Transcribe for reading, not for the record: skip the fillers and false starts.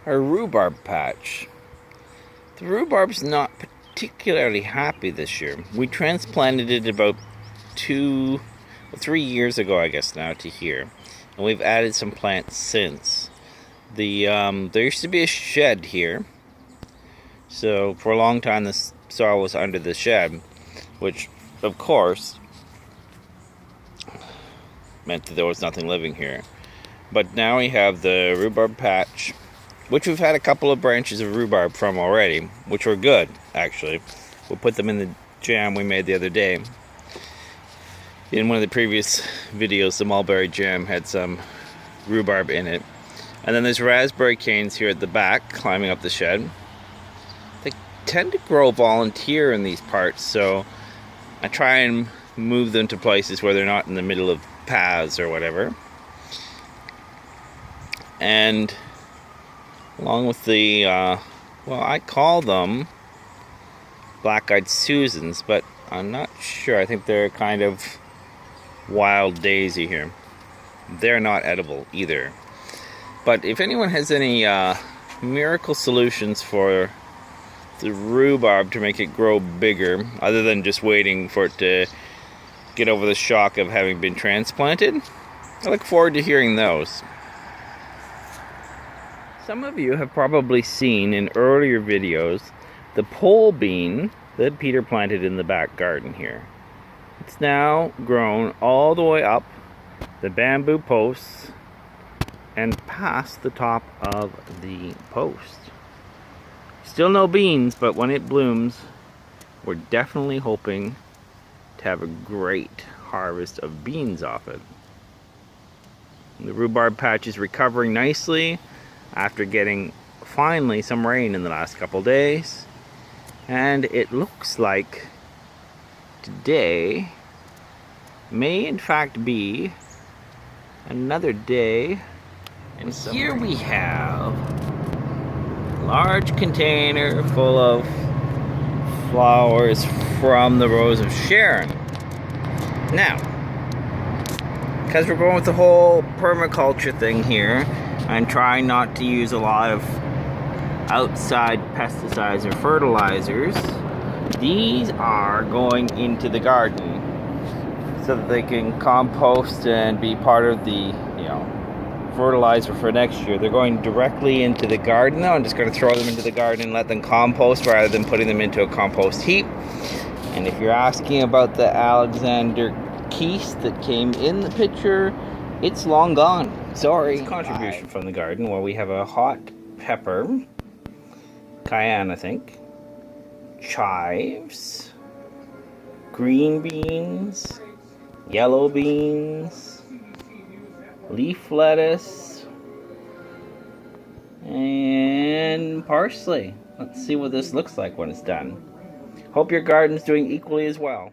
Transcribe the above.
our rhubarb patch. The rhubarb's not particularly happy this year. We transplanted it about 3 years ago, I guess now, to here, and we've added some plants since. There used to be a shed here, so for a long time the soil was under the shed, which of course meant that there was nothing living here. But now we have the rhubarb patch, which we've had a couple of branches of rhubarb from already, which were good, actually. We'll put them in the jam we made the other day. In one of the previous videos, the mulberry jam had some rhubarb in it. And then there's raspberry canes here at the back, climbing up the shed. They tend to grow volunteer in these parts, so I try and move them to places where they're not in the middle of paths or whatever. And along with the, I call them black-eyed Susans, but I'm not sure. I think they're kind of wild daisy here. They're not edible either. But if anyone has any miracle solutions for the rhubarb to make it grow bigger, other than just waiting for it to get over the shock of having been transplanted, I look forward to hearing those. Some of you have probably seen in earlier videos the pole bean that Peter planted in the back garden here. It's now grown all the way up the bamboo posts and past the top of the post. Still no beans, but when it blooms, we're definitely hoping to have a great harvest of beans off it. The rhubarb patch is recovering nicely after getting finally some rain in the last couple days, and it looks like today may in fact be another day. And here we have a large container full of flowers from the Rose of Sharon. Now, because we're going with the whole permaculture thing here, I'm trying not to use a lot of outside pesticides or fertilizers. These are going into the garden so that they can compost and be part of the, fertilizer for next year. They're going directly into the garden now. I'm just going to throw them into the garden and let them compost rather than putting them into a compost heap. And if you're asking about the Alexander Keese that came in the picture, it's long gone. Sorry. It's a contribution from the garden where we have a hot pepper, cayenne I think, chives, green beans, yellow beans, leaf lettuce, and parsley. Let's see what this looks like when it's done. Hope your garden's doing equally as well.